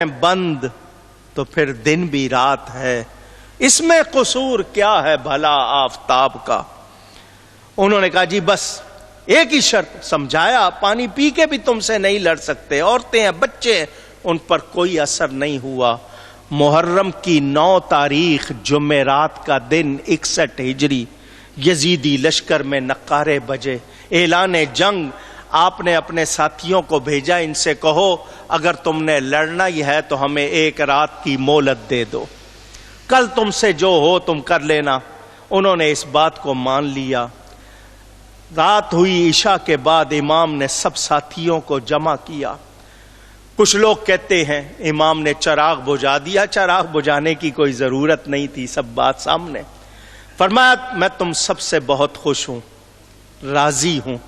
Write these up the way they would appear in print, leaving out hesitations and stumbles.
بند تو پھر دن بھی رات ہے، اس میں قصور کیا ہے بھلا آفتاب کا۔ انہوں نے کہا جی بس ایک ہی شرط، سمجھایا پانی پی کے بھی تم سے نہیں لڑ سکتے، عورتیں ہیں بچے ہیں، ان پر کوئی اثر نہیں ہوا۔ محرم کی 9 تاریخ جمعرات کا دن 61 ہجری، یزیدی لشکر میں نقارے بجے، اعلان جنگ۔ آپ نے اپنے ساتھیوں کو بھیجا، ان سے کہو اگر تم نے لڑنا ہی ہے تو ہمیں 1 رات کی مہلت دے دو، کل تم سے جو ہو تم کر لینا۔ انہوں نے اس بات کو مان لیا۔ رات ہوئی، عشاء کے بعد امام نے سب ساتھیوں کو جمع کیا۔ کچھ لوگ کہتے ہیں امام نے چراغ بجھا دیا، چراغ بجھانے کی کوئی ضرورت نہیں تھی، سب بات سامنے۔ فرمایا میں تم سب سے بہت خوش ہوں، راضی ہوں،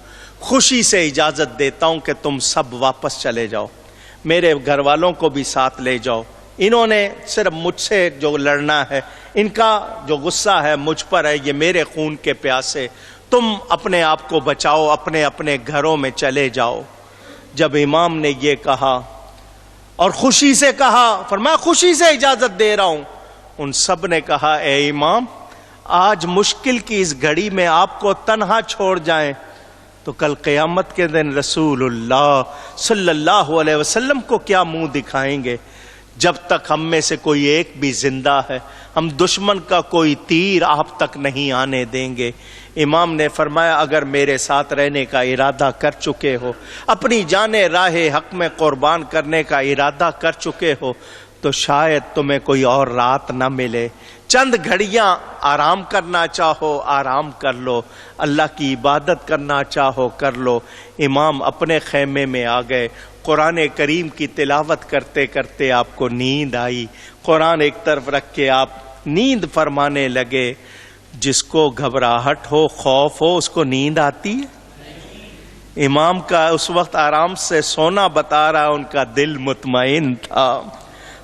خوشی سے اجازت دیتا ہوں کہ تم سب واپس چلے جاؤ، میرے گھر والوں کو بھی ساتھ لے جاؤ۔ انہوں نے صرف مجھ سے جو لڑنا ہے، ان کا جو غصہ ہے مجھ پر ہے، یہ میرے خون کے پیاسے، تم اپنے آپ کو بچاؤ، اپنے اپنے گھروں میں چلے جاؤ۔ جب امام نے یہ کہا اور خوشی سے کہا، فرمایا خوشی سے اجازت دے رہا ہوں، ان سب نے کہا اے امام آج مشکل کی اس گھڑی میں آپ کو تنہا چھوڑ جائیں تو کل قیامت کے دن رسول اللہ صلی اللہ علیہ وسلم کو کیا منہ دکھائیں گے؟ جب تک ہم میں سے کوئی ایک بھی زندہ ہے ہم دشمن کا کوئی تیر آپ تک نہیں آنے دیں گے۔ امام نے فرمایا اگر میرے ساتھ رہنے کا ارادہ کر چکے ہو، اپنی جانیں راہ حق میں قربان کرنے کا ارادہ کر چکے ہو تو شاید تمہیں کوئی اور رات نہ ملے، چند گھڑیاں آرام کرنا چاہو آرام کر لو، اللہ کی عبادت کرنا چاہو کر لو۔ امام اپنے خیمے میں آ گئے، قرآن کریم کی تلاوت کرتے کرتے آپ کو نیند آئی، قرآن ایک طرف رکھ کے آپ نیند فرمانے لگے۔ جس کو گھبراہٹ ہو، خوف ہو، اس کو نیند آتی ہے؟ امام کا اس وقت آرام سے سونا بتا رہا، ان کا دل مطمئن تھا۔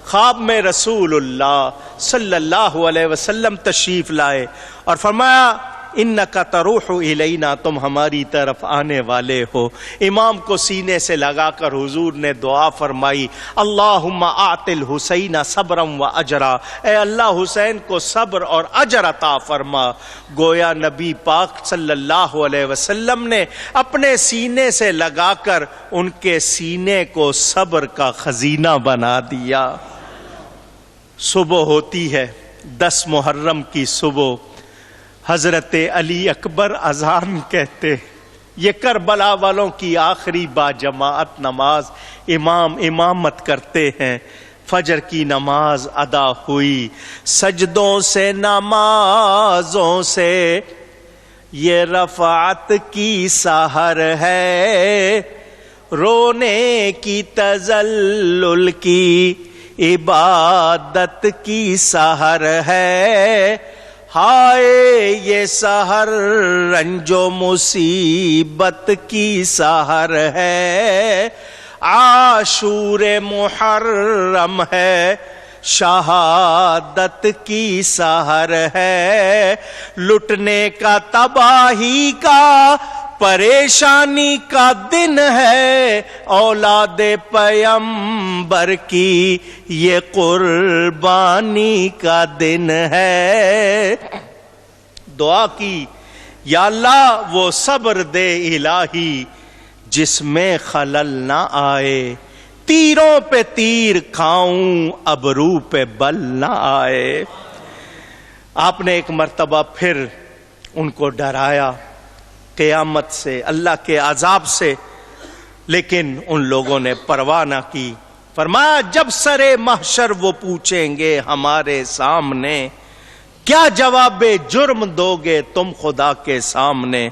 خواب میں رسول اللہ صلی اللہ علیہ وسلم تشریف لائے اور فرمایا انکا تروح الینا، تم ہماری طرف آنے والے ہو۔ امام کو سینے سے لگا کر حضور نے دعا فرمائی اللہم آت الحسین صبرا و اجرا، اے اللہ حسین کو صبر اور اجر عطا فرما۔ گویا نبی پاک صلی اللہ علیہ وسلم نے اپنے سینے سے لگا کر ان کے سینے کو صبر کا خزینہ بنا دیا۔ صبح ہوتی ہے 10 محرم کی صبح، حضرت علی اکبر اذان کہتے، یہ کربلا والوں کی آخری باجماعت نماز، امام امامت کرتے ہیں۔ فجر کی نماز ادا ہوئی، سجدوں سے نمازوں سے یہ رفعت کی سحر ہے، رونے کی تذلل کی عبادت کی سحر ہے، ہائے یہ سحر رنج و مصیبت کی سحر ہے، عاشور محرم ہے شہادت کی سحر ہے، لٹنے کا تباہی کا پریشانی کا دن ہے، اولاد پیغمبر کی یہ قربانی کا دن ہے۔ دعا کی یا اللہ وہ صبر دے الہی جس میں خلل نہ آئے، تیروں پہ تیر کھاؤں ابرو پہ بل نہ آئے۔ آپ نے ایک مرتبہ پھر ان کو ڈرایا قیامت سے، اللہ کے عذاب سے، لیکن ان لوگوں نے پرواہ نہ کی۔ فرمایا جب سرے محشر وہ پوچھیں گے ہمارے سامنے، کیا جواب جرم دو گے تم خدا کے سامنے؟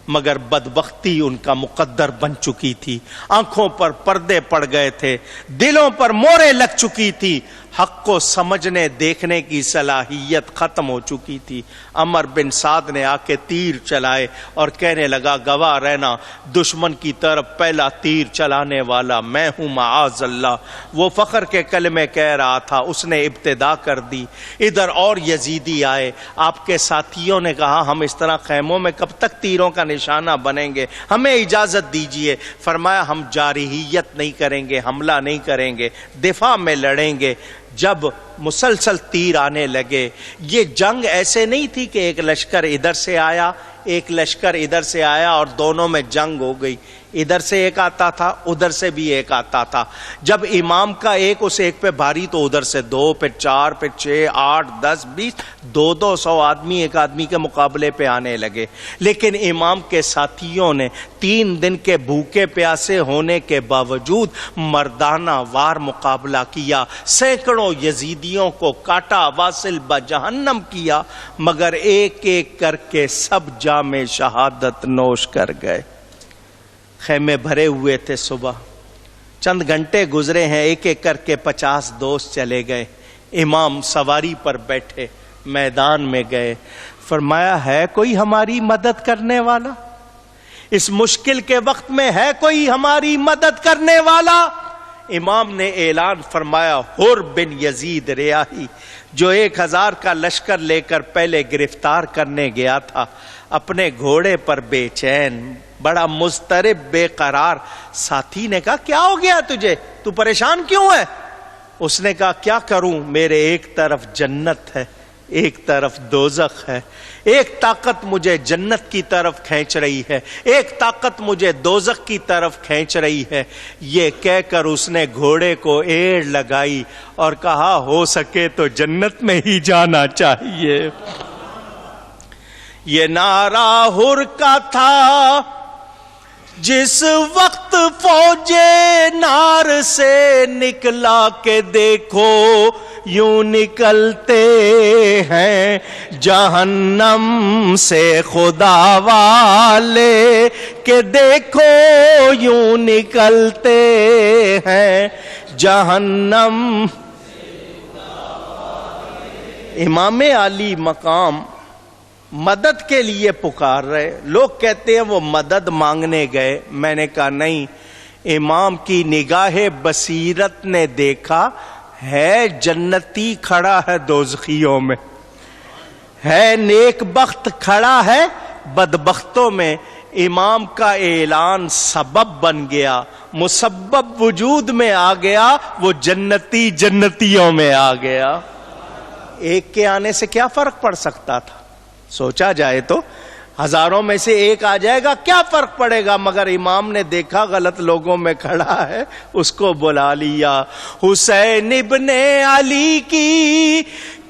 مگر بدبختی ان کا مقدر بن چکی تھی، آنکھوں پر پردے پڑ گئے تھے، دلوں پر مورے لگ چکی تھی، حق کو سمجھنے دیکھنے کی صلاحیت ختم ہو چکی تھی۔ عمر بن سعد نے آ کے تیر چلائے اور کہنے لگا گواہ رہنا دشمن کی طرف پہلا تیر چلانے والا میں ہوں معاذ اللہ۔ وہ فخر کے کلمے کہہ رہا تھا، اس نے ابتدا کر دی۔ ادھر اور یزیدی آئے، آپ کے ساتھیوں نے کہا ہم اس طرح خیموں میں کب تک تیروں کا نشانہ بنیں گے، ہمیں اجازت دیجیے۔ فرمایا ہم جارحیت نہیں کریں گے، حملہ نہیں کریں گے، دفاع میں لڑیں گے۔ جب مسلسل تیر آنے لگے، یہ جنگ ایسے نہیں تھی کہ ایک لشکر ادھر سے آیا ایک لشکر ادھر سے آیا اور دونوں میں جنگ ہو گئی۔ ادھر سے ایک آتا تھا، ادھر سے بھی ایک آتا تھا۔ جب امام کا ایک اس ایک پہ بھاری تو ادھر سے 2 پھر 4 پھر 6 8 10 20 200 آدمی ایک آدمی کے مقابلے پہ آنے لگے۔ لیکن امام کے ساتھیوں نے 3 دن کے بھوکے پیاسے ہونے کے باوجود مردانہ وار مقابلہ کیا، سینکڑوں یزیدیوں کو کاٹا، واصل بجہنم کیا، مگر ایک ایک کر کے سب جام شہادت نوش کر گئے۔ خیمے بھرے ہوئے تھے، صبح چند گھنٹے گزرے ہیں، ایک ایک کر کے 50 دوست چلے گئے۔ امام سواری پر بیٹھے میدان میں گئے، فرمایا ہے کوئی ہماری مدد کرنے والا؟ اس مشکل کے وقت میں ہے کوئی ہماری مدد کرنے والا؟ امام نے اعلان فرمایا، حر بن یزید ریاحی جو 1000 کا لشکر لے کر پہلے گرفتار کرنے گیا تھا، اپنے گھوڑے پر بے چین، بڑا مضطرب، بے قرار۔ ساتھی نے کہا کیا ہو گیا تجھے، تو پریشان کیوں ہے؟ اس نے کہا کیا کروں، میرے ایک طرف جنت ہے، ایک طرف دوزخ ہے، ایک طاقت مجھے جنت کی طرف کھینچ رہی ہے، ایک طاقت مجھے دوزخ کی طرف کھینچ رہی ہے۔ یہ کہہ کر اس نے گھوڑے کو ایڑ لگائی اور کہا ہو سکے تو جنت میں ہی جانا چاہیے۔ یہ نعرہ حر کا تھا جس وقت فوج نار سے نکلا کہ دیکھو یوں نکلتے ہیں جہنم سے خدا والے، کہ دیکھو یوں نکلتے ہیں جہنم۔ امام علی مقام مدد کے لیے پکار رہے، لوگ کہتے ہیں وہ مدد مانگنے گئے۔ میں نے کہا نہیں، امام کی نگاہ بصیرت نے دیکھا ہے جنتی کھڑا ہے دوزخیوں میں، ہے نیک بخت کھڑا ہے بدبختوں میں۔ امام کا اعلان سبب بن گیا، مسبب وجود میں آ گیا، وہ جنتی جنتیوں میں آ گیا۔ ایک کے آنے سے کیا فرق پڑ سکتا تھا؟ سوچا جائے تو ہزاروں میں سے ایک آ جائے گا، کیا فرق پڑے گا؟ مگر امام نے دیکھا غلط لوگوں میں کھڑا ہے، اس کو بلا لیا۔ حسین ابن علی کی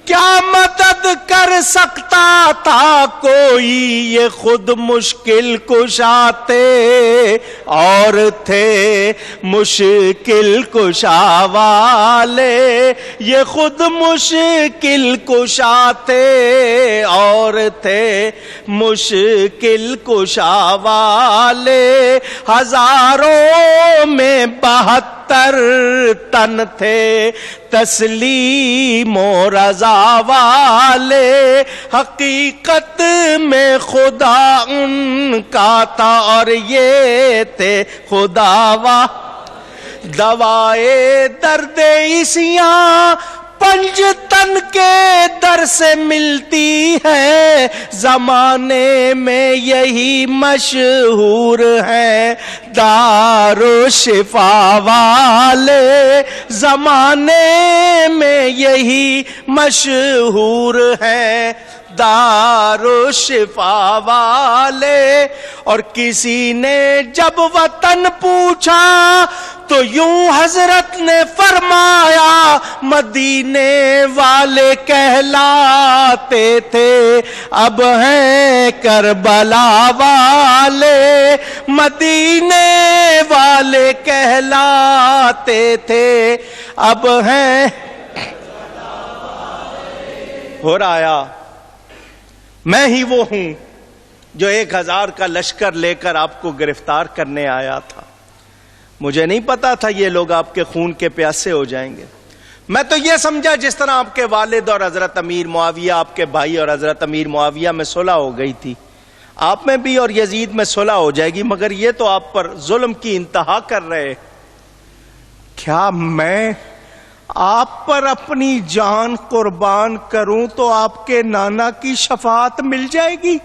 کیا مدد کر سکتا تھا کوئی، یہ خود مشکل کشا تھے اور تھے مشکل کشا والے، یہ خود مشکل کشا تھے اور تھے مشکل کشا والے۔ ہزاروں میں 72 تن تھے تسلیم و رضا والے، حقیقت میں خدا ان کا تھا اور یہ تھے خدا دوائے درد عیسیاں 5 تن کے در سے ملتی ہے، زمانے میں یہی مشہور ہے دارو شفا والے، زمانے میں یہی مشہور ہے دارو شفا والے۔ اور کسی نے جب وطن پوچھا تو یوں حضرت نے فرمایا مدینے والے کہلاتے تھے، اب ہیں کربلا والے، مدینے والے کہلاتے تھے، اب ہیں۔ ہو رہا آیا میں ہی وہ ہوں جو 1000 کا لشکر لے کر آپ کو گرفتار کرنے آیا تھا۔ مجھے نہیں پتا تھا یہ لوگ آپ کے خون کے پیاسے ہو جائیں گے۔ میں تو یہ سمجھا جس طرح آپ کے والد اور حضرت امیر معاویہ، آپ کے بھائی اور حضرت امیر معاویہ میں صلح ہو گئی تھی، آپ میں بھی اور یزید میں صلح ہو جائے گی، مگر یہ تو آپ پر ظلم کی انتہا کر رہے۔ کیا میں آپ پر اپنی جان قربان کروں تو آپ کے نانا کی شفاعت مل جائے گی؟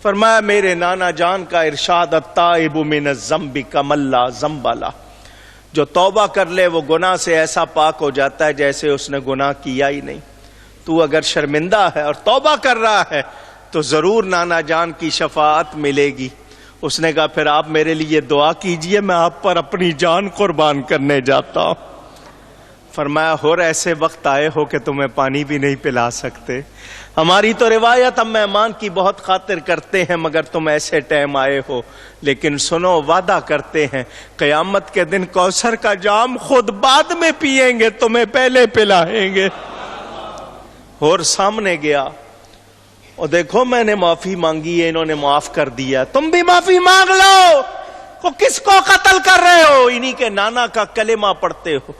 فرمایا میرے نانا جان کا ارشاد، التائب من الذنب کمن لا ذنب لہ، جو توبہ کر لے وہ گناہ سے ایسا پاک ہو جاتا ہے جیسے اس نے گناہ کیا ہی نہیں۔ تو اگر شرمندہ ہے اور توبہ کر رہا ہے تو ضرور نانا جان کی شفاعت ملے گی۔ اس نے کہا پھر آپ میرے لیے دعا کیجئے، میں آپ پر اپنی جان قربان کرنے جاتا ہوں۔ فرمایا اور ایسے وقت آئے ہو کہ تمہیں پانی بھی نہیں پلا سکتے، ہماری تو روایت ہم مہمان کی بہت خاطر کرتے ہیں، مگر تم ایسے ٹائم آئے ہو۔ لیکن سنو، وعدہ کرتے ہیں قیامت کے دن کوثر کا جام خود بعد میں پیئیں گے، تمہیں پہلے پلائیں گے۔ اور سامنے گیا اور دیکھو میں نے معافی مانگی ہے، انہوں نے معاف کر دیا، تم بھی معافی مانگ لو۔ وہ کس کو قتل کر رہے ہو؟ انہی کے نانا کا کلمہ پڑھتے ہو۔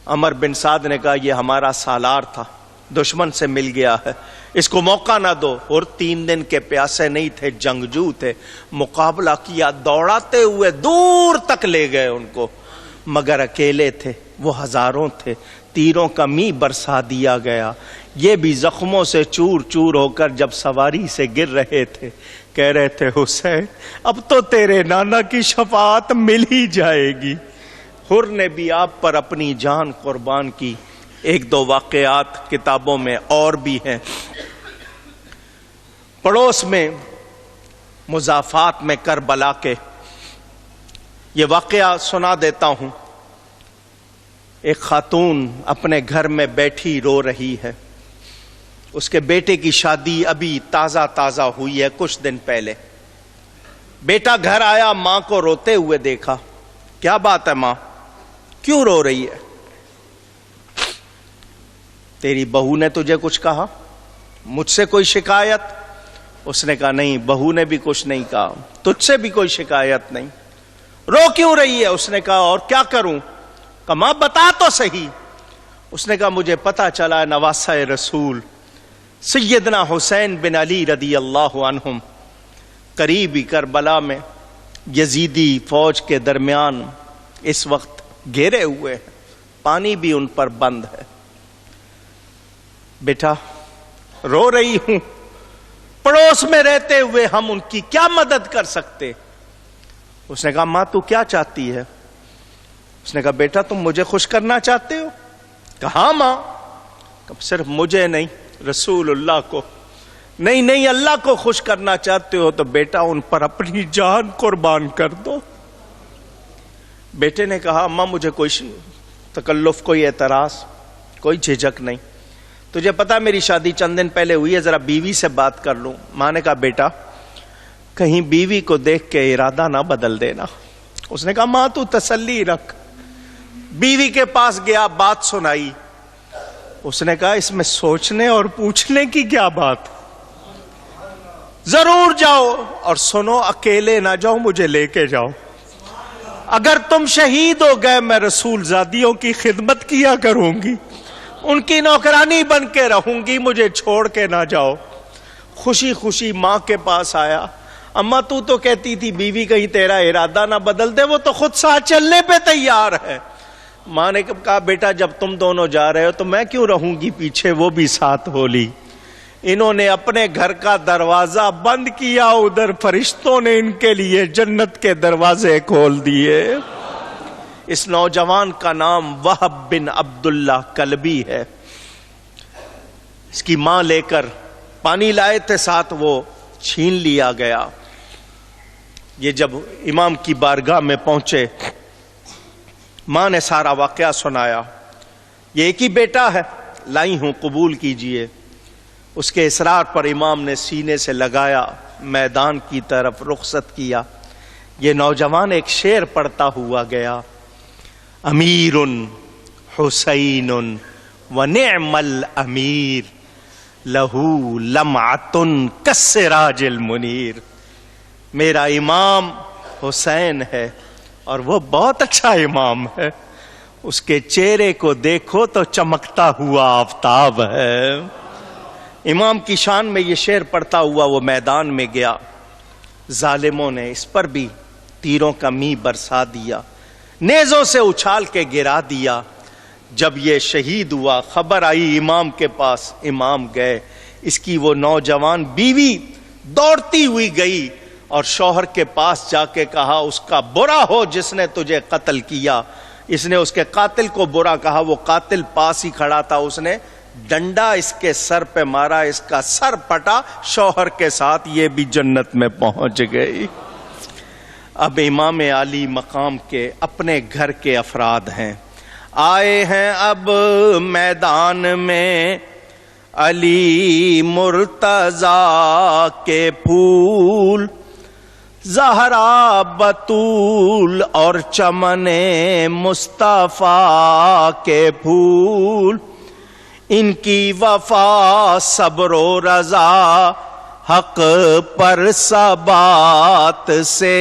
عمر بن سعد نے کہا یہ ہمارا سالار تھا، دشمن سے مل گیا ہے، اس کو موقع نہ دو۔ اور 3 دن کے پیاسے نہیں تھے، جنگجو تھے، مقابلہ کیا، دوڑاتے ہوئے دور تک لے گئے ان کو، مگر اکیلے تھے، وہ ہزاروں تھے، تیروں کا می برسا دیا گیا۔ یہ بھی زخموں سے چور چور ہو کر جب سواری سے گر رہے تھے، کہہ رہے تھے حسین اب تو تیرے نانا کی شفاعت مل ہی جائے گی۔ حر نے بھی آپ پر اپنی جان قربان کی۔ 1-2 واقعات کتابوں میں اور بھی ہیں۔ پڑوس میں مضافات میں کربلا کے یہ واقعہ سنا دیتا ہوں۔ ایک خاتون اپنے گھر میں بیٹھی رو رہی ہے، اس کے بیٹے کی شادی ابھی تازہ ہوئی ہے کچھ دن پہلے۔ بیٹا گھر آیا، ماں کو روتے ہوئے دیکھا۔ کیا بات ہے ماں، کیوں رو رہی ہے؟ تیری بہو نے تجھے کچھ کہا؟ مجھ سے کوئی شکایت؟ اس نے کہا نہیں، بہو نے بھی کچھ نہیں کہا، تجھ سے بھی کوئی شکایت نہیں۔ رو کیوں رہی ہے؟ اس نے کہا اور کیا کروں؟ کہا ماں بتا تو صحیح۔ اس نے کہا مجھے پتا چلا نواسہ رسول سیدنا حسین بن علی رضی اللہ عنہم قریبی کربلا میں یزیدی فوج کے درمیان اس وقت گھیرے ہوئے ہیں، پانی بھی ان پر بند ہے۔ بیٹا رو رہی ہوں، پڑوس میں رہتے ہوئے ہم ان کی کیا مدد کر سکتے؟ اس نے کہا ماں تو کیا چاہتی ہے؟ اس نے کہا بیٹا تم مجھے خوش کرنا چاہتے ہو؟ کہا ہاں ماں۔ صرف مجھے نہیں، رسول اللہ کو؟ نہیں اللہ کو خوش کرنا چاہتے ہو تو بیٹا ان پر اپنی جان قربان کر دو۔ بیٹے نے کہا اماں مجھے کوئی تکلف، کوئی اعتراض، کوئی جھجک نہیں، تجھے پتا میری شادی چند دن پہلے ہوئی ہے، ذرا بیوی سے بات کر لوں۔ ماں نے کہا بیٹا کہیں بیوی کو دیکھ کے ارادہ نہ بدل دینا۔ اس نے کہا ماں تو تسلی رکھ۔ بیوی کے پاس گیا، بات سنائی۔ اس نے کہا اس میں سوچنے اور پوچھنے کی کیا بات، ضرور جاؤ اور سنو، اکیلے نہ جاؤ، مجھے لے کے جاؤ۔ اگر تم شہید ہو گئے میں رسول زادیوں کی خدمت کیا کروں گی، ان کی نوکرانی بن کے رہوں گی، مجھے چھوڑ کے نہ جاؤ۔ خوشی خوشی ماں کے پاس آیا۔ اماں تو کہتی تھی بیوی کہیں تیرا ارادہ نہ بدل دے، وہ تو خود ساتھ چلنے پہ تیار ہے۔ ماں نے کہا بیٹا جب تم دونوں جا رہے ہو تو میں کیوں رہوں گی پیچھے، وہ بھی ساتھ ہو لی۔ انہوں نے اپنے گھر کا دروازہ بند کیا، ادھر فرشتوں نے ان کے لیے جنت کے دروازے کھول دیے۔ اس نوجوان کا نام وہب بن عبداللہ کلبی ہے۔ اس کی ماں لے کر پانی لائے تھے ساتھ، وہ چھین لیا گیا۔ یہ جب امام کی بارگاہ میں پہنچے، ماں نے سارا واقعہ سنایا۔ یہ ایک ہی بیٹا ہے، لائی ہوں قبول کیجئے۔ اس کے اصرار پر امام نے سینے سے لگایا، میدان کی طرف رخصت کیا۔ یہ نوجوان ایک شعر پڑھتا ہوا گیا، امیر حسین ونعم الامیر لہو لمعۃ کالسراج المنیر۔ میرا امام حسین ہے اور وہ بہت اچھا امام ہے، اس کے چہرے کو دیکھو تو چمکتا ہوا آفتاب ہے۔ امام کی شان میں یہ شعر پڑھتا ہوا وہ میدان میں گیا، ظالموں نے اس پر بھی تیروں کا می برسا دیا، نیزوں سے اچھال کے گرا دیا۔ جب یہ شہید ہوا خبر آئی امام کے پاس، امام گئے، اس کی وہ نوجوان بیوی دوڑتی ہوئی گئی اور شوہر کے پاس جا کے کہا اس کا برا ہو جس نے تجھے قتل کیا۔ اس نے اس کے قاتل کو برا کہا، وہ قاتل پاس ہی کھڑا تھا، اس نے ڈنڈا اس کے سر پہ مارا، اس کا سر پٹا، شوہر کے ساتھ یہ بھی جنت میں پہنچ گئی۔ اب امام عالی مقام کے اپنے گھر کے افراد ہیں، آئے ہیں اب میدان میں علی مرتضیٰ کے پھول، زہرا بطول اور چمن مصطفیٰ کے پھول، ان کی وفا صبر و رضا حق پر ثبات سے،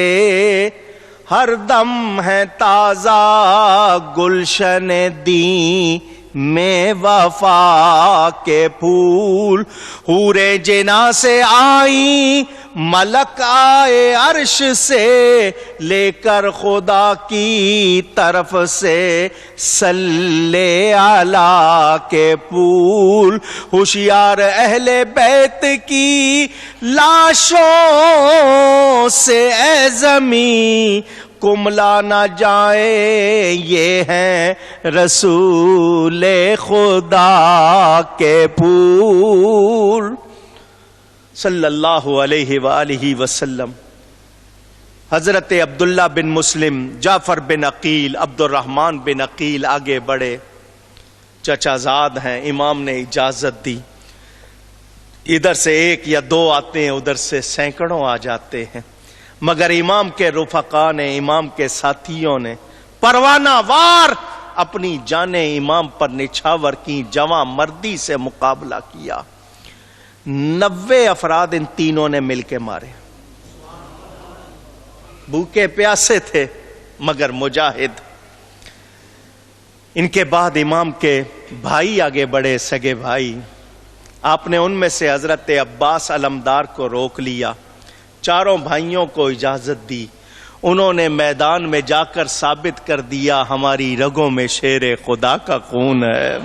ہر دم ہے تازہ گلشن دین میں وفا کے پھول، حور جنا سے آئی ملک آئے عرش سے، لے کر خدا کی طرف سے صلی علی کے پھول، ہوشیار اہل بیت کی لاشوں سے اے زمین کملا نہ جائے، یہ ہیں رسول خدا کے پھول صلی اللہ علیہ وآلہ وسلم۔ حضرت عبداللہ بن مسلم، جعفر بن عقیل، عبد الرحمن بن عقیل آگے بڑھے، چچا زاد ہیں، امام نے اجازت دی، ادھر سے ایک یا دو آتے ہیں، ادھر سے سینکڑوں آ جاتے ہیں، مگر امام کے رفقا نے، امام کے ساتھیوں نے پروانہ وار اپنی جانیں امام پر نچھاور کی، جواں مردی سے مقابلہ کیا۔ 90 افراد ان تینوں نے مل کے مارے، بھوکے پیاسے تھے مگر مجاہد۔ ان کے بعد امام کے بھائی آگے بڑھے، سگے بھائی، آپ نے ان میں سے حضرت عباس علمدار کو روک لیا، چاروں بھائیوں کو اجازت دی، انہوں نے میدان میں جا کر ثابت کر دیا ہماری رگوں میں شیر خدا کا خون ہے،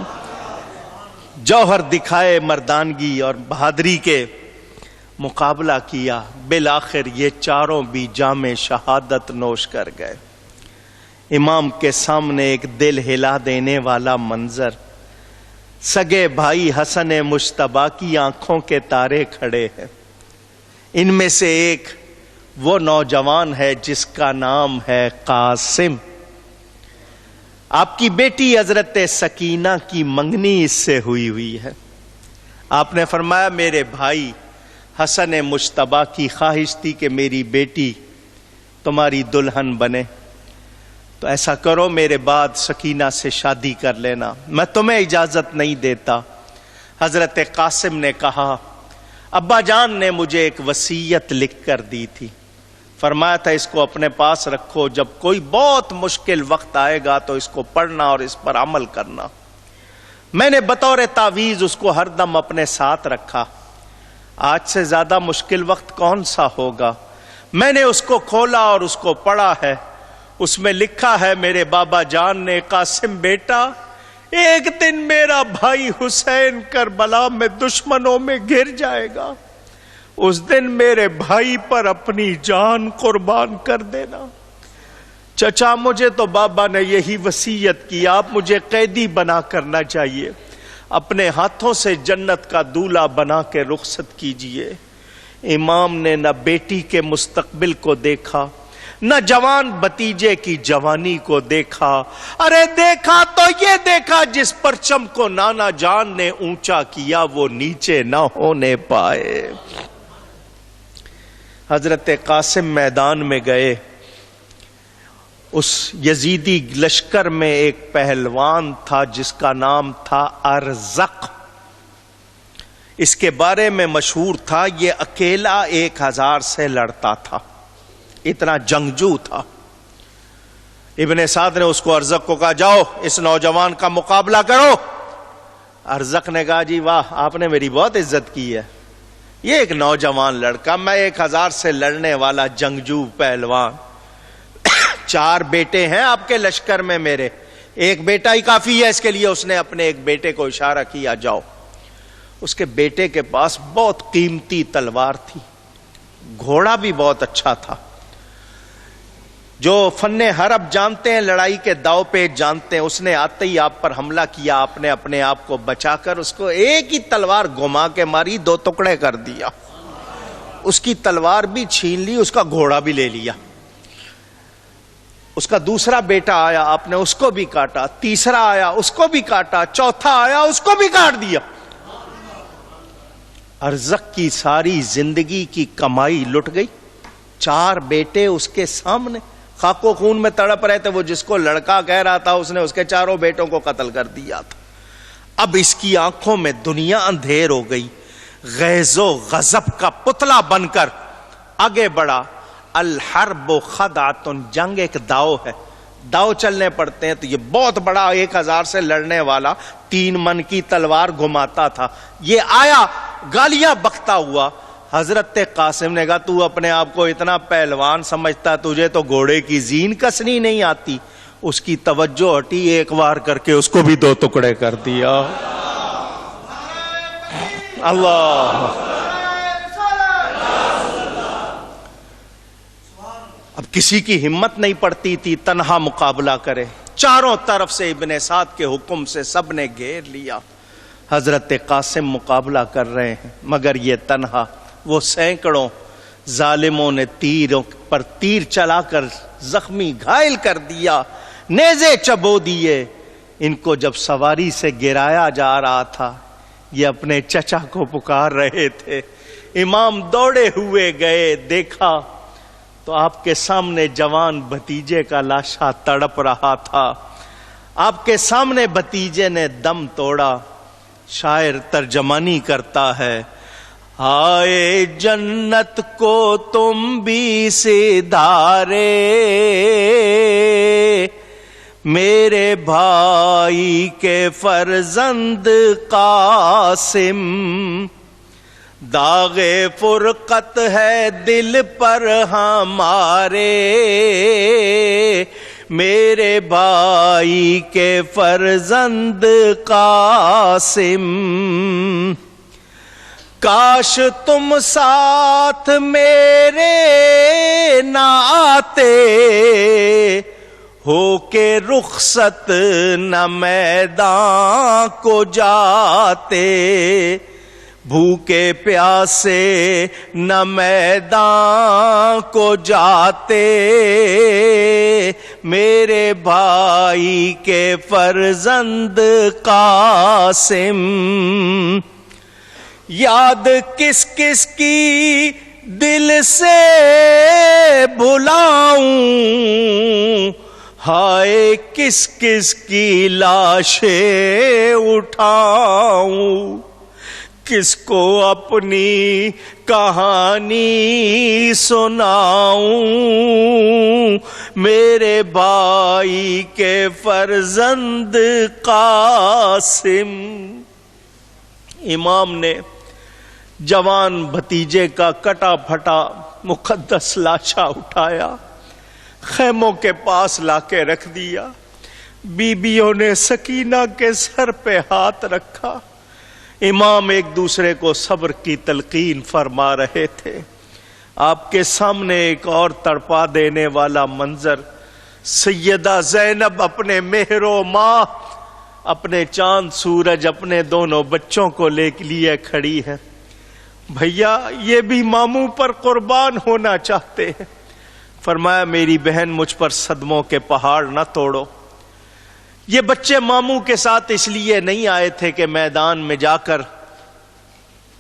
جوہر دکھائے مردانگی اور بہادری کے، مقابلہ کیا، بالآخر یہ چاروں بھی جام شہادت نوش کر گئے۔ امام کے سامنے ایک دل ہلا دینے والا منظر، سگے بھائی حسن مجتبیٰ کی آنکھوں کے تارے کھڑے ہیں، ان میں سے ایک وہ نوجوان ہے جس کا نام ہے قاسم، آپ کی بیٹی حضرت سکینہ کی منگنی اس سے ہوئی ہے۔ آپ نے فرمایا میرے بھائی حسن مجتبیٰ کی خواہش تھی کہ میری بیٹی تمہاری دلہن بنے، تو ایسا کرو میرے بعد سکینہ سے شادی کر لینا، میں تمہیں اجازت نہیں دیتا۔ حضرت قاسم نے کہا ابا جان نے مجھے ایک وصیت لکھ کر دی تھی، فرمایا تھا اس کو اپنے پاس رکھو، جب کوئی بہت مشکل وقت آئے گا تو اس کو پڑھنا اور اس پر عمل کرنا۔ میں نے بطور تعویذ اس کو ہر دم اپنے ساتھ رکھا، آج سے زیادہ مشکل وقت کون سا ہوگا؟ میں نے اس کو کھولا اور اس کو پڑھا ہے، اس میں لکھا ہے میرے بابا جان نے، قاسم بیٹا ایک دن میرا بھائی حسین کربلا میں دشمنوں میں گر جائے گا، اس دن میرے بھائی پر اپنی جان قربان کر دینا۔ چچا مجھے تو بابا نے یہی وصیت کی، آپ مجھے قیدی بنا کرنا چاہیے، اپنے ہاتھوں سے جنت کا دولہا بنا کے رخصت کیجئے۔ امام نے نہ بیٹی کے مستقبل کو دیکھا، نہ جوان بتیجے کی جوانی کو دیکھا، ارے دیکھا تو یہ دیکھا جس پرچم کو نانا جان نے اونچا کیا وہ نیچے نہ ہونے پائے۔ حضرت قاسم میدان میں گئے، اس یزیدی لشکر میں ایک پہلوان تھا جس کا نام تھا ارزق، اس کے بارے میں مشہور تھا یہ اکیلا 1000 سے لڑتا تھا، اتنا جنگجو تھا۔ ابن سعد نے اس کو ارزق کو کہا جاؤ اس نوجوان کا مقابلہ کرو. ارزق نے کہا جی واہ آپ نے میری بہت عزت کی ہے, یہ ایک نوجوان لڑکا, میں 1000 سے لڑنے والا جنگجو پہلوان, 4 بیٹے ہیں آپ کے لشکر میں میرے, ایک بیٹا ہی کافی ہے اس کے لیے. اس نے اپنے ایک بیٹے کو اشارہ کیا جاؤ. اس کے بیٹے کے پاس بہت قیمتی تلوار تھی, گھوڑا بھی بہت اچھا تھا. جو فن حرب جانتے ہیں, لڑائی کے داؤ پیچ جانتے ہیں, اس نے آتے ہی آپ پر حملہ کیا, آپ نے اپنے آپ کو بچا کر اس کو ایک ہی تلوار گھما کے ماری, 2 ٹکڑے کر دیا. اس کی تلوار بھی چھین لی, اس کا گھوڑا بھی لے لیا. اس کا دوسرا بیٹا آیا, آپ نے اس کو بھی کاٹا, تیسرا آیا اس کو بھی کاٹا, چوتھا آیا اس کو بھی کاٹ دیا. ارزق کی ساری زندگی کی کمائی لٹ گئی. 4 بیٹے اس کے سامنے خاک و خون میں تڑپ رہے تھے. وہ جس کو لڑکا کہہ رہا تھا اس نے اس کے 4 بیٹوں کو قتل کر دیا تھا. اب اس کی آنکھوں میں دنیا اندھیر ہو گئی. غیظ و غضب کا پتلا بن کر آگے بڑھا. الحرب خدعۃ, جنگ ایک داؤ ہے, داؤ چلنے پڑتے ہیں. تو یہ بہت بڑا 1000 سے لڑنے والا 3 من کی تلوار گھماتا تھا. یہ آیا گالیاں بکتا ہوا. حضرت قاسم نے کہا تو اپنے آپ کو اتنا پہلوان سمجھتا, تجھے تو گھوڑے کی زین کسنی نہیں آتی. اس کی توجہ ہٹی, ایک وار کر کے اس کو بھی 2 ٹکڑے کر دیا. اللہ. اب کسی کی ہمت نہیں پڑتی تھی تنہا مقابلہ کرے. چاروں طرف سے ابن سعد کے حکم سے سب نے گھیر لیا. حضرت قاسم مقابلہ کر رہے ہیں مگر یہ تنہا. وہ سینکڑوں ظالموں نے تیروں پر تیر چلا کر زخمی گھائل کر دیا, نیزے چبو دیے. ان کو جب سواری سے گرایا جا رہا تھا یہ اپنے چچا کو پکار رہے تھے. امام دوڑے ہوئے گئے, دیکھا تو آپ کے سامنے جوان بھتیجے کا لاشا تڑپ رہا تھا. آپ کے سامنے بھتیجے نے دم توڑا. شاعر ترجمانی کرتا ہے, آئے جنت کو تم بھی سدھارے میرے بھائی کے فرزند قاسم. داغ فرقت ہے دل پر ہمارے میرے بھائی کے فرزند قاسم. کاش تم ساتھ میرے نہ آتے ہو کے رخصت نہ میدان کو جاتے. بھوکے پیاسے نہ میدان کو جاتے میرے بھائی کے فرزند قاسم. یاد کس کس کی دل سے بھلاؤں, ہائے کس کس کی لاشیں اٹھاؤں. کس کو اپنی کہانی سناؤں میرے بھائی کے فرزند قاسم. امام نے جوان بھتیجے کا کٹا پھٹا مقدس لاشا اٹھایا, خیموں کے پاس لا کے رکھ دیا. بیویوں نے سکینہ کے سر پہ ہاتھ رکھا. امام ایک دوسرے کو صبر کی تلقین فرما رہے تھے. آپ کے سامنے ایک اور تڑپا دینے والا منظر, سیدہ زینب اپنے مہر و ماہ, اپنے چاند سورج, اپنے دونوں بچوں کو لے لیے کھڑی ہے. بھیا یہ بھی ماموں پر قربان ہونا چاہتے ہیں. فرمایا میری بہن مجھ پر صدموں کے پہاڑ نہ توڑو. یہ بچے ماموں کے ساتھ اس لیے نہیں آئے تھے کہ میدان میں جا کر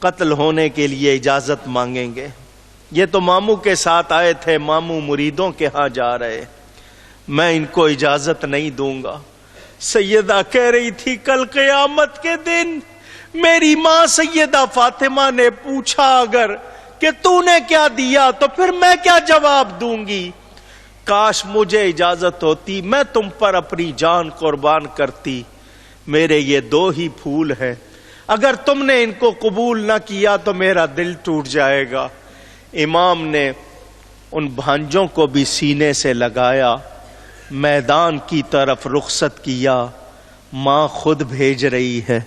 قتل ہونے کے لیے اجازت مانگیں گے. یہ تو ماموں کے ساتھ آئے تھے, ماموں مریدوں کے ہاں جا رہے, میں ان کو اجازت نہیں دوں گا. سیدہ کہہ رہی تھی کل قیامت کے دن میری ماں سیدہ فاطمہ نے پوچھا اگر کہ تو نے کیا دیا تو پھر میں کیا جواب دوں گی. کاش مجھے اجازت ہوتی میں تم پر اپنی جان قربان کرتی، میرے یہ 2 ہی پھول ہیں، اگر تم نے ان کو قبول نہ کیا تو میرا دل ٹوٹ جائے گا۔ امام نے ان بھانجوں کو بھی سینے سے لگایا، میدان کی طرف رخصت کیا۔ ماں خود بھیج رہی ہے،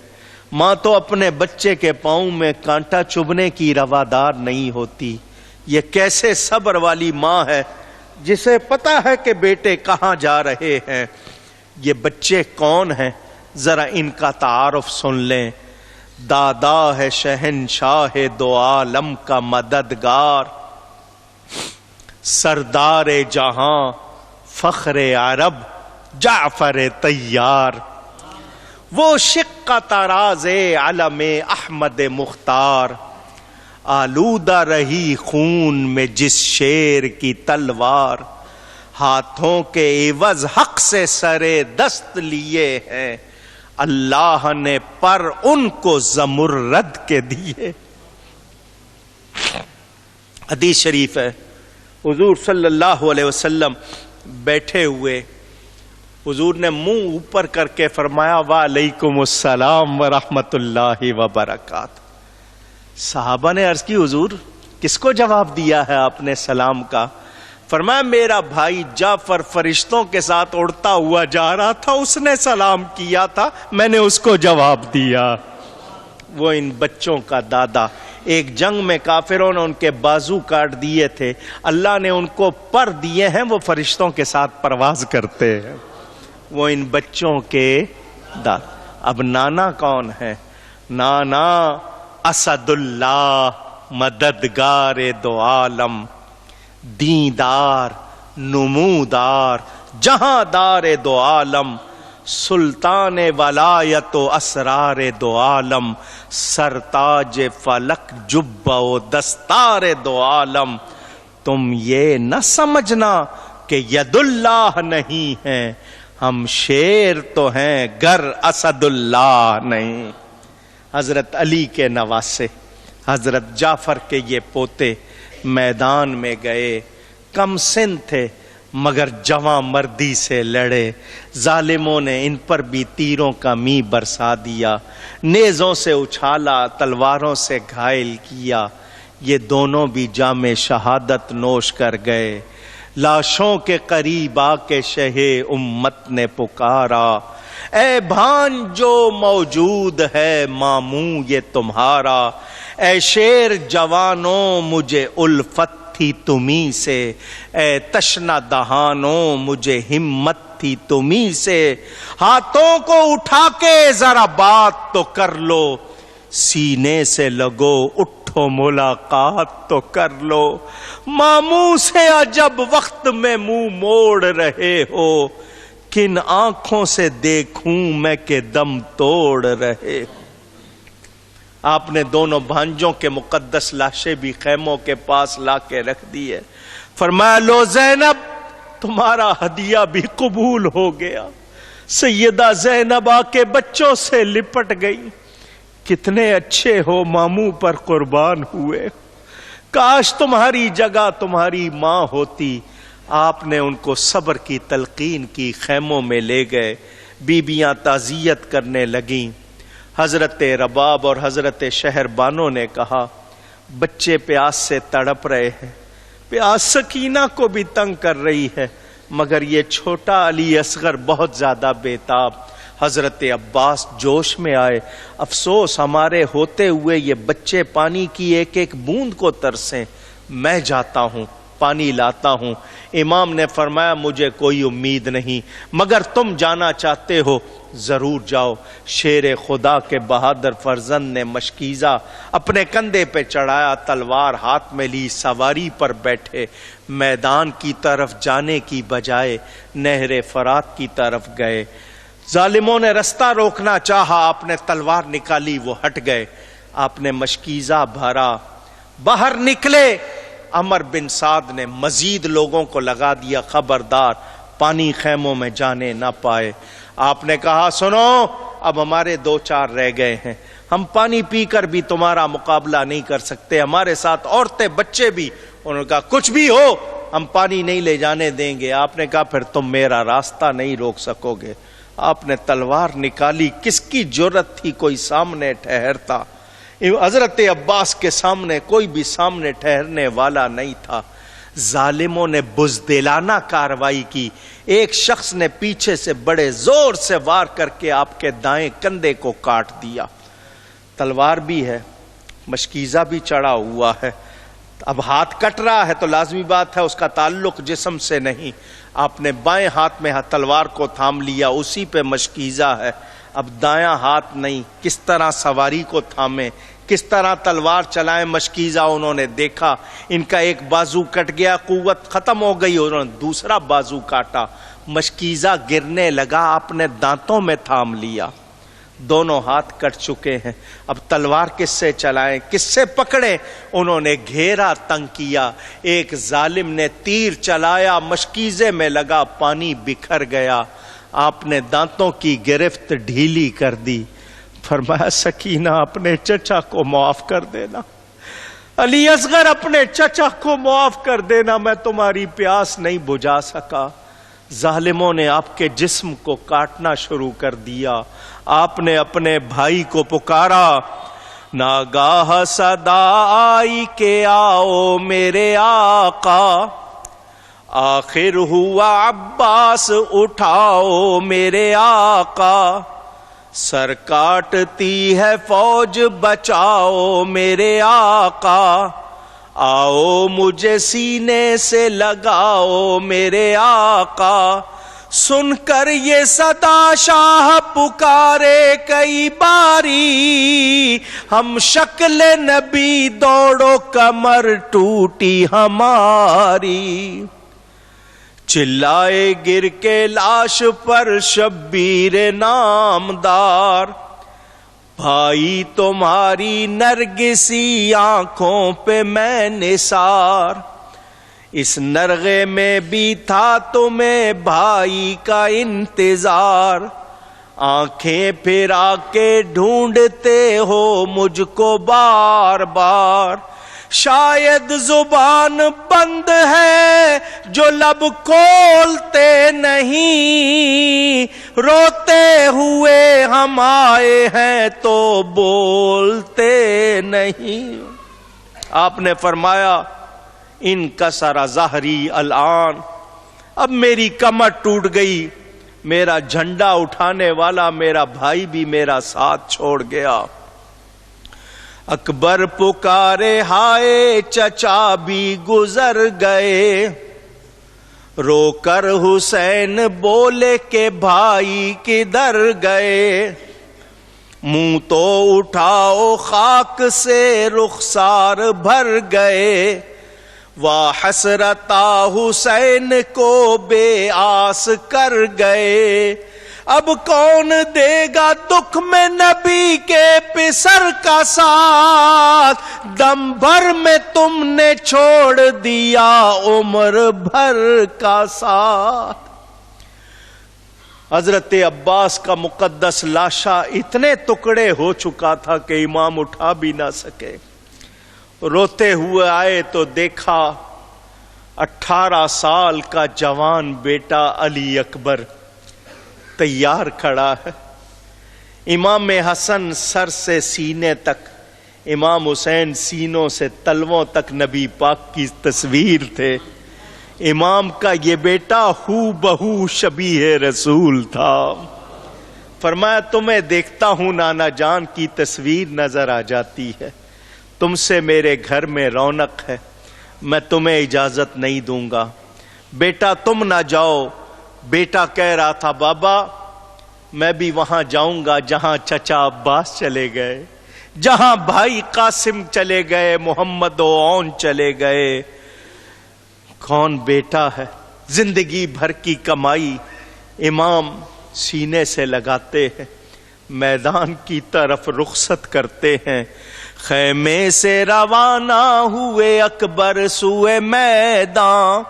ماں تو اپنے بچے کے پاؤں میں کانٹا چبھنے کی روادار نہیں ہوتی۔ یہ کیسے صبر والی ماں ہے جسے پتا ہے کہ بیٹے کہاں جا رہے ہیں۔ یہ بچے کون ہیں ذرا ان کا تعارف سن لیں۔ دادا ہے شہنشاہ 2 عالم کا مددگار، سردار جہاں فخر عرب جعفر طیار، وہ شق تراز علم احمد مختار، آلودہ رہی خون میں جس شیر کی تلوار، ہاتھوں کے عوض حق سے سرے دست لیے ہیں، اللہ نے پر ان کو زمرد کے دیے۔ حدیث شریف ہے، حضور صلی اللہ علیہ وسلم بیٹھے ہوئے، حضور نے منہ اوپر کر کے فرمایا وعلیکم السلام ورحمۃ اللہ وبرکاتہ۔ صحابہ نے عرض کی حضور کس کو جواب دیا ہے آپ نے سلام کا؟ فرمایا میرا بھائی جعفر فرشتوں کے ساتھ اڑتا ہوا جا رہا تھا، اس نے سلام کیا تھا، میں نے اس کو جواب دیا۔ وہ ان بچوں کا دادا، ایک جنگ میں کافروں نے ان کے بازو کاٹ دیے تھے، اللہ نے ان کو پر دیے ہیں، وہ فرشتوں کے ساتھ پرواز کرتے ہیں۔ وہ ان بچوں کے دادا۔ اب نانا کون ہے؟ نانا اسد اللہ مددگار 2 عالم، دیندار نمودار جہاں دار 2 عالم، سلطان ولایت و اسرار 2 عالم، سرتاج فلک جب و دستار 2 عالم۔ تم یہ نہ سمجھنا کہ ید اللہ نہیں ہے، ہم شیر تو ہیں گر اسد اللہ نہیں۔ حضرت علی کے نواسے، حضرت جعفر کے یہ پوتے میدان میں گئے، کم سن تھے مگر جواں مردی سے لڑے، ظالموں نے ان پر بھی تیروں کا می برسا دیا، نیزوں سے اچھالا، تلواروں سے گھائل کیا، یہ دونوں بھی جام شہادت نوش کر گئے۔ لاشوں کے قریب آ کے شہ امت نے پکارا، اے بھان جو موجود ہے ماموں یہ تمہارا، اے شیر جوانوں مجھے الفت تھی تمہیں سے، اے تشنہ دہانوں مجھے ہمت تھی تمہیں سے، ہاتھوں کو اٹھا کے ذرا بات تو کر لو، سینے سے لگو اٹھو ملاقات تو کر لو، ماموں سے عجب وقت میں منہ موڑ رہے ہو، کن آنکھوں سے دیکھوں میں کہ دم توڑ رہے ہو۔ آپ نے دونوں بھانجوں کے مقدس لاشیں بھی خیموں کے پاس لا کے رکھ دی ہے، فرمایا لو زینب تمہارا ہدیہ بھی قبول ہو گیا۔ سیدہ زینب آ کے بچوں سے لپٹ گئی، کتنے اچھے ہو ماموں پر قربان ہوئے، کاش تمہاری جگہ تمہاری ماں ہوتی۔ آپ نے ان کو صبر کی تلقین کی، خیموں میں لے گئے، بیبیاں تعزیت کرنے لگیں۔ حضرت رباب اور حضرت شہر بانو نے کہا بچے پیاس سے تڑپ رہے ہیں، پیاس سکینہ کو بھی تنگ کر رہی ہے، مگر یہ چھوٹا علی اصغر بہت زیادہ بیتاب۔ حضرت عباس جوش میں آئے، افسوس ہمارے ہوتے ہوئے یہ بچے پانی کی ایک ایک بوند کو ترسیں، میں جاتا ہوں پانی لاتا ہوں۔ امام نے فرمایا مجھے کوئی امید نہیں، مگر تم جانا چاہتے ہو ضرور جاؤ۔ شیر خدا کے بہادر فرزند نے مشکیزہ اپنے کندھے پہ چڑھایا، تلوار ہاتھ میں لی، سواری پر بیٹھے، میدان کی طرف جانے کی بجائے نہر فرات کی طرف گئے۔ ظالموں نے رستہ روکنا چاہا، آپ نے تلوار نکالی، وہ ہٹ گئے۔ آپ نے مشکیزہ بھرا، باہر نکلے، عمر بن سعد نے مزید لوگوں کو لگا دیا، خبردار پانی خیموں میں جانے نہ پائے۔ آپ نے کہا سنو اب ہمارے 2-4 رہ گئے ہیں، ہم پانی پی کر بھی تمہارا مقابلہ نہیں کر سکتے، ہمارے ساتھ عورتیں بچے بھی۔ انہوں نے کہا کچھ بھی ہو ہم پانی نہیں لے جانے دیں گے۔ آپ نے کہا پھر تم میرا راستہ نہیں روک سکو گے۔ آپ نے تلوار نکالی، کس کی جرت تھی کوئی سامنے ٹھہرتا؟ حضرت عباس کے سامنے کوئی بھی سامنے ٹھہرنے والا نہیں تھا۔ ظالموں نے بزدلانہ کارروائی کی، ایک شخص نے پیچھے سے بڑے زور سے وار کر کے آپ کے دائیں کندھے کو کاٹ دیا۔ تلوار بھی ہے، مشکیزہ بھی چڑھا ہوا ہے، اب ہاتھ کٹ رہا ہے تو لازمی بات ہے اس کا تعلق جسم سے نہیں۔ آپ نے بائیں ہاتھ میں تلوار کو تھام لیا، اسی پہ مشکیزہ ہے، اب دایاں ہاتھ نہیں، کس طرح سواری کو تھامیں، کس طرح تلوار چلائیں؟ مشکیزہ انہوں نے دیکھا، ان کا ایک بازو کٹ گیا، قوت ختم ہو گئی، انہوں نے دوسرا بازو کاٹا، مشکیزہ گرنے لگا، آپ نے دانتوں میں تھام لیا، دونوں ہاتھ کٹ چکے ہیں، اب تلوار کس سے چلائیں، کس سے پکڑیں؟ انہوں نے گھیرا تنگ کیا، ایک ظالم نے تیر چلایا، مشکیزے میں لگا، پانی بکھر گیا، آپ نے دانتوں کی گرفت ڈھیلی کر دی، فرمایا سکینہ اپنے چچا کو معاف کر دینا، علی اصغر اپنے چچا کو معاف کر دینا، میں تمہاری پیاس نہیں بجھا سکا۔ ظالموں نے آپ کے جسم کو کاٹنا شروع کر دیا، آپ نے اپنے بھائی کو پکارا، ناگاہ صدا آئی کہ آؤ میرے آقا، آخر ہوا عباس اٹھاؤ میرے آقا، سر کاٹتی ہے فوج بچاؤ میرے آقا، آؤ مجھے سینے سے لگاؤ میرے آقا، سن کر یہ صدا شاہ پکارے کئی باری، ہم شکل نبی دوڑو کمر ٹوٹی ہماری، چلائے گر کے لاش پر شبیر نامدار، بھائی تمہاری نرگسی آنکھوں پہ میں نثار، اس نرغے میں بھی تھا تمہیں بھائی کا انتظار، آنکھیں پھرا کے ڈھونڈتے ہو مجھ کو بار بار، شاید زبان بند ہے جو لب کھولتے نہیں، روتے ہوئے ہم آئے ہیں تو بولتے نہیں۔ آپ نے فرمایا انکسر ظہری الآن، اب میری کمر ٹوٹ گئی، میرا جھنڈا اٹھانے والا میرا بھائی بھی میرا ساتھ چھوڑ گیا۔ اکبر پکارے ہائے چچا بھی گزر گئے، رو کر حسین بولے کہ بھائی کدھر گئے، منہ تو اٹھاؤ خاک سے رخسار بھر گئے، وا حسرتا حسین کو بے آس کر گئے، اب کون دے گا دکھ میں نبی کے پسر کا ساتھ، دم بھر میں تم نے چھوڑ دیا عمر بھر کا ساتھ۔ حضرت عباس کا مقدس لاشا اتنے ٹکڑے ہو چکا تھا کہ امام اٹھا بھی نہ سکے، روتے ہوئے آئے تو دیکھا 18 سال کا جوان بیٹا علی اکبر تیار کھڑا ہے، امام حسن سر سے سینے تک، امام حسین سینوں سے تلووں تک نبی پاک کی تصویر تھے، امام کا یہ بیٹا ہو بہو شبیہ رسول تھا۔ فرمایا تمہیں دیکھتا ہوں نانا جان کی تصویر نظر آ جاتی ہے، تم سے میرے گھر میں رونق ہے، میں تمہیں اجازت نہیں دوں گا، بیٹا تم نہ جاؤ۔ بیٹا کہہ رہا تھا بابا میں بھی وہاں جاؤں گا جہاں چچا عباس چلے گئے، جہاں بھائی قاسم چلے گئے، محمد و اون چلے گئے۔ کون بیٹا ہے؟ زندگی بھر کی کمائی امام سینے سے لگاتے ہیں، میدان کی طرف رخصت کرتے ہیں، خیمے سے روانہ ہوئے اکبر سوئے میدان،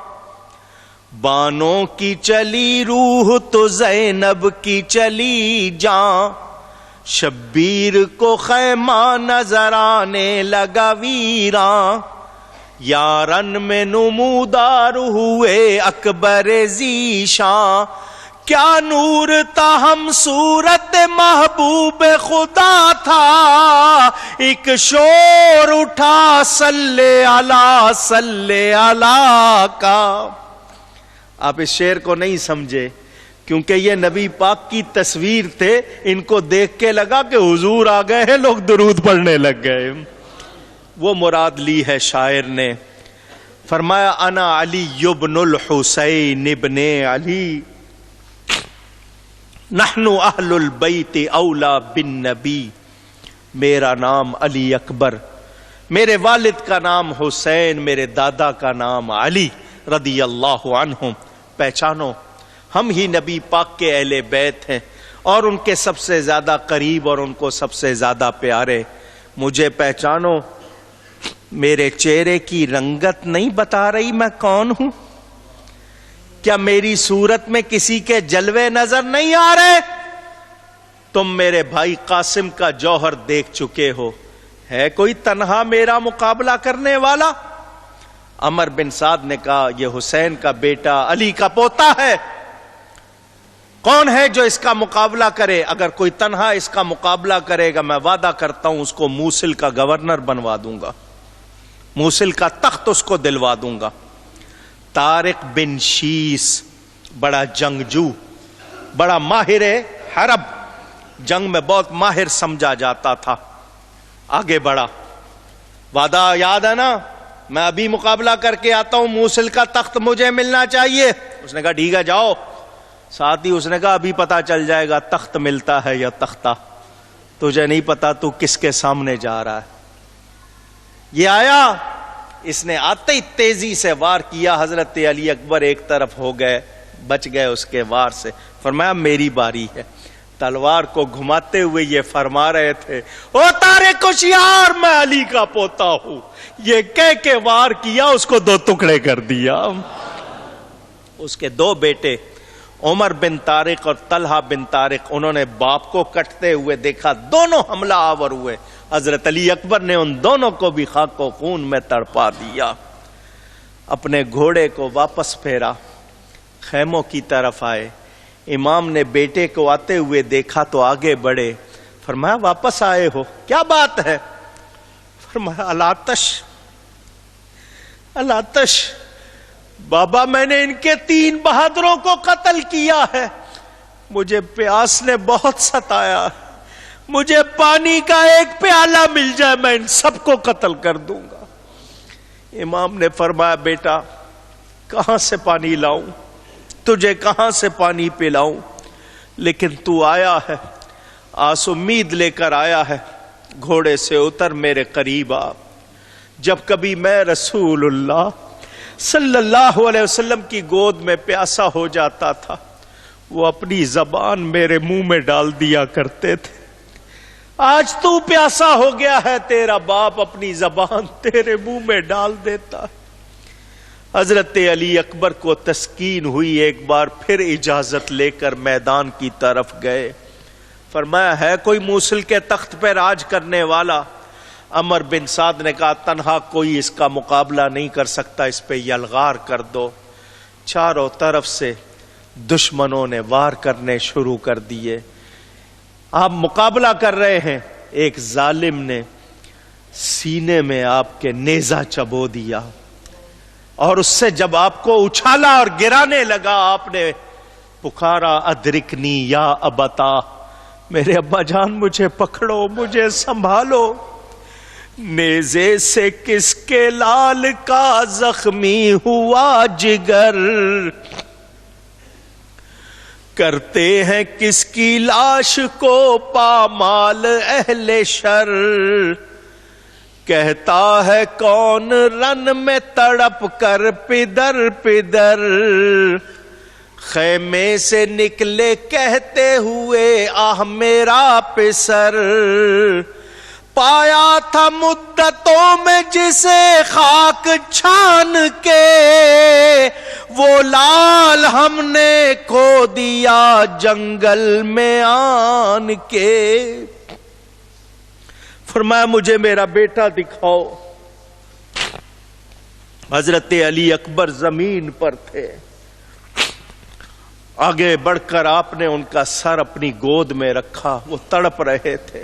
بانوں کی چلی روح تو زینب کی چلی جان، شبیر کو خیمہ نظر آنے لگا ویراں، یارن میں نمودار ہوئے اکبر ذیشان، کیا نور تھا ہم صورت محبوب خدا تھا، ایک شور اٹھا صلی علی کا۔ آپ اس شعر کو نہیں سمجھے کیونکہ یہ نبی پاک کی تصویر تھے، ان کو دیکھ کے لگا کہ حضور آ گئے ہیں، لوگ درود پڑھنے لگ گئے۔ وہ مراد لی ہے شاعر نے، فرمایا انا علی ابن الحسین ابن علی، نحن اہل البیت اولا بالنبی، میرا نام علی اکبر، میرے والد کا نام حسین، میرے دادا کا نام علی رضی اللہ عنہم۔ پہچانو ہم ہی نبی پاک کے اہل بیت ہیں اور ان کے سب سے زیادہ قریب اور ان کو سب سے زیادہ پیارے۔ مجھے پہچانو، میرے چہرے کی رنگت نہیں بتا رہی میں کون ہوں؟ کیا میری صورت میں کسی کے جلوے نظر نہیں آ رہے؟ تم میرے بھائی قاسم کا جوہر دیکھ چکے ہو، ہے کوئی تنہا میرا مقابلہ کرنے والا؟ عمر بن سعد نے کہا یہ حسین کا بیٹا علی کا پوتا ہے، کون ہے جو اس کا مقابلہ کرے؟ اگر کوئی تنہا اس کا مقابلہ کرے گا میں وعدہ کرتا ہوں اس کو موصل کا گورنر بنوا دوں گا، موصل کا تخت اس کو دلوا دوں گا۔ طارق بن شیس بڑا جنگجو، بڑا ماہر حرب، جنگ میں بہت ماہر سمجھا جاتا تھا، آگے بڑھا، وعدہ یاد ہے نا، میں ابھی مقابلہ کر کے آتا ہوں، موصل کا تخت مجھے ملنا چاہیے۔ اس نے کہا ٹھیک ہے جاؤ، ساتھ ہی اس نے کہا ابھی پتا چل جائے گا تخت ملتا ہے یا تختہ، تجھے نہیں پتا تو کس کے سامنے جا رہا ہے۔ یہ آیا، اس نے آتے ہی تیزی سے وار کیا، حضرت علی اکبر ایک طرف ہو گئے، بچ گئے اس کے وار سے۔ فرمایا میری باری ہے۔ تلوار کو گھماتے ہوئے یہ فرما رہے تھے او طارق ہوشیار، میں علی کا پوتا ہوں، یہ کہہ کے وار کیا، اس کو دو ٹکڑے کر دیا۔ اس کے دو بیٹے عمر بن طارق اور طلحہ بن طارق، انہوں نے باپ کو کٹتے ہوئے دیکھا، دونوں حملہ آور ہوئے، حضرت علی اکبر نے ان دونوں کو بھی خاک و خون میں تڑپا دیا۔ اپنے گھوڑے کو واپس پھیرا، خیموں کی طرف آئے، امام نے بیٹے کو آتے ہوئے دیکھا تو آگے بڑھے، فرمایا واپس آئے ہو، کیا بات ہے؟ فرمایا الاتش، الاتش بابا، میں نے ان کے 3 بہادروں کو قتل کیا ہے، مجھے پیاس نے بہت ستایا، مجھے پانی کا ایک پیالہ مل جائے میں ان سب کو قتل کر دوں گا۔ امام نے فرمایا بیٹا کہاں سے پانی لاؤں، تجھے کہاں سے پانی پلاؤں، لیکن تو آیا ہے، آس امید لے کر آیا ہے، گھوڑے سے اتر میرے قریب آ۔ جب کبھی میں رسول اللہ صلی اللہ علیہ وسلم کی گود میں پیاسا ہو جاتا تھا، وہ اپنی زبان میرے منہ میں ڈال دیا کرتے تھے، آج تو پیاسا ہو گیا ہے، تیرا باپ اپنی زبان تیرے منہ میں ڈال دیتا ہے۔ حضرت علی اکبر کو تسکین ہوئی، ایک بار پھر اجازت لے کر میدان کی طرف گئے، فرمایا ہے کوئی موصل کے تخت پہ راج کرنے والا؟ عمر بن سعد نے کہا تنہا کوئی اس کا مقابلہ نہیں کر سکتا، اس پہ یلغار کر دو۔ چاروں طرف سے دشمنوں نے وار کرنے شروع کر دیے، آپ مقابلہ کر رہے ہیں، ایک ظالم نے سینے میں آپ کے نیزہ چبو دیا، اور اس سے جب آپ کو اچھالا اور گرانے لگا، آپ نے پکارا ادرکنی یا ابتا، میرے ابا جان مجھے پکڑو، مجھے سنبھالو۔ نیزے سے کس کے لال کا زخمی ہوا جگر، کرتے ہیں کس کی لاش کو پامال اہل شر، کہتا ہے کون رن میں تڑپ کر پدر پدر، خیمے سے نکلے کہتے ہوئے آہ میرا پسر، پایا تھا مدتوں میں جسے خاک چھان کے، وہ لال ہم نے کھو دیا جنگل میں آن کے۔ فرمایا مجھے میرا بیٹا دکھاؤ۔ حضرت علی اکبر زمین پر تھے. آگے بڑھ کر آپ نے ان کا سر اپنی گود میں رکھا. وہ تڑپ رہے تھے.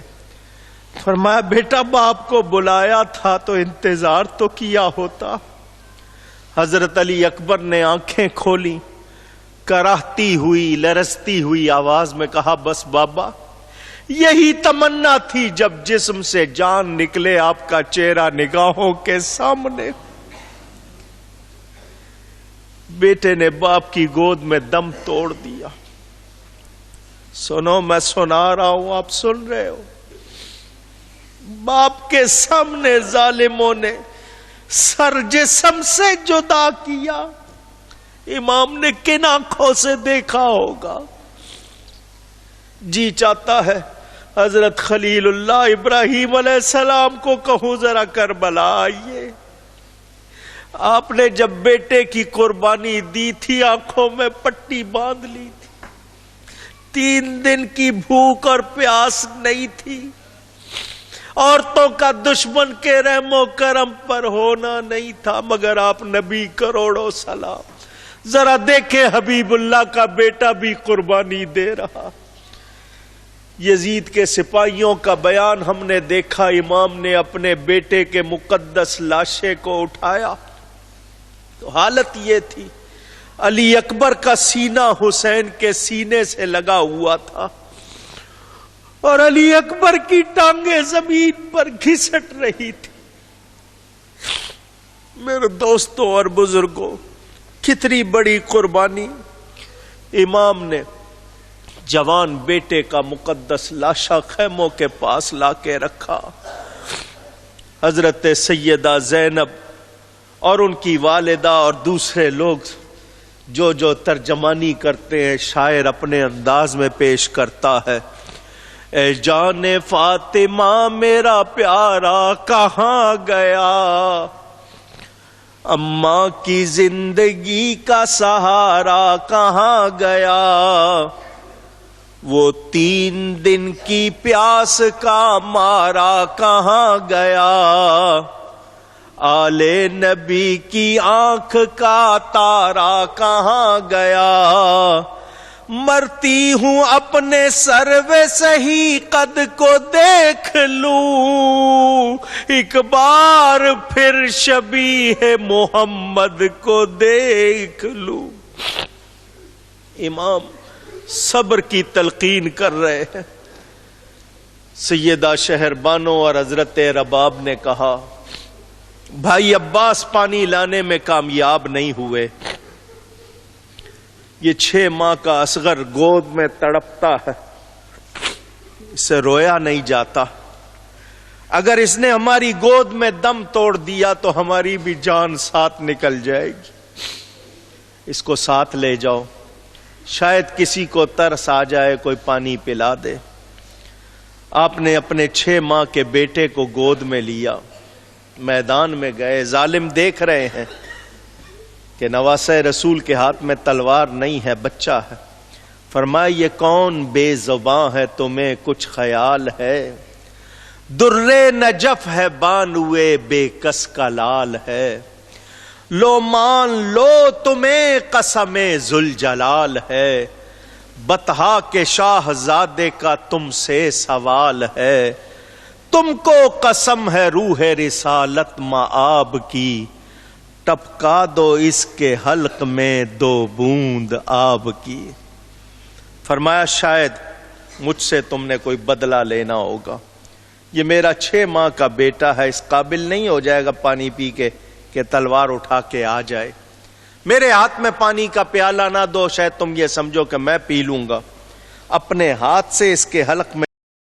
فرمایا بیٹا باپ کو بلایا تھا تو انتظار تو کیا ہوتا. حضرت علی اکبر نے آنکھیں کھولی, کراہتی ہوئی لرزتی ہوئی آواز میں کہا بس بابا, یہی تمنا تھی جب جسم سے جان نکلے آپ کا چہرہ نگاہوں کے سامنے. بیٹے نے باپ کی گود میں دم توڑ دیا. سنو میں سنا رہا ہوں, آپ سن رہے ہو. باپ کے سامنے ظالموں نے سر جسم سے جدا کیا. امام نے کن آنکھوں سے دیکھا ہوگا. جی چاہتا ہے حضرت خلیل اللہ ابراہیم علیہ السلام کو کہوں ذرا کربلا آئیے. آپ نے جب بیٹے کی قربانی دی تھی آنکھوں میں پٹی باندھ لی تھی. 3 دن کی بھوک اور پیاس نہیں تھی. عورتوں کا دشمن کے رحم و کرم پر ہونا نہیں تھا, مگر آپ نبی کروڑوں سلام. ذرا دیکھیں حبیب اللہ کا بیٹا بھی قربانی دے رہا. یزید کے سپاہیوں کا بیان ہم نے دیکھا. امام نے اپنے بیٹے کے مقدس لاشے کو اٹھایا تو حالت یہ تھی, علی اکبر کا سینہ حسین کے سینے سے لگا ہوا تھا اور علی اکبر کی ٹانگیں زمین پر گھسٹ رہی تھی. میرے دوستوں اور بزرگوں, کتنی بڑی قربانی. امام نے جوان بیٹے کا مقدس لاشا خیموں کے پاس لا کے رکھا. حضرت سیدہ زینب اور ان کی والدہ اور دوسرے لوگ جو ترجمانی کرتے ہیں, شاعر اپنے انداز میں پیش کرتا ہے, اے جان فاطمہ میرا پیارا کہاں گیا, اماں کی زندگی کا سہارا کہاں گیا, وہ 3 دن کی پیاس کا مارا کہاں گیا, آل نبی کی آنکھ کا تارا کہاں گیا, مرتی ہوں اپنے سرو سہی قد کو دیکھ لوں, ایک بار پھر شبیہ محمد کو دیکھ لوں. امام صبر کی تلقین کر رہے ہیں. سیدہ شہر بانو اور حضرت رباب نے کہا بھائی عباس پانی لانے میں کامیاب نہیں ہوئے. یہ 6 ماہ کا اصغر گود میں تڑپتا ہے, اسے رویا نہیں جاتا. اگر اس نے ہماری گود میں دم توڑ دیا تو ہماری بھی جان ساتھ نکل جائے گی. اس کو ساتھ لے جاؤ, شاید کسی کو ترس آ جائے, کوئی پانی پلا دے. آپ نے اپنے 6 ماہ کے بیٹے کو گود میں لیا, میدان میں گئے. ظالم دیکھ رہے ہیں کہ نواسہ رسول کے ہاتھ میں تلوار نہیں ہے, بچہ ہے. فرمایا یہ کون بے زباں ہے, تمہیں کچھ خیال ہے, درے نجف ہے بانوے بے کس کا لال ہے, لو مان لو تمہیں قسم ذوالجلال ہے, بطحا کے شاہزادے کا تم سے سوال ہے, تم کو قسم ہے روح رسالت مآب کی, ٹپکا دو اس کے حلق میں 2 بوند آب کی. فرمایا شاید مجھ سے تم نے کوئی بدلہ لینا ہوگا. یہ میرا 6 ماہ کا بیٹا ہے, اس قابل نہیں ہو جائے گا پانی پی کے کہ تلوار اٹھا کے آ جائے. میرے ہاتھ میں پانی کا پیالہ نہ دو, شاید تم یہ سمجھو کہ میں پی لوں گا. اپنے ہاتھ سے اس کے حلق میں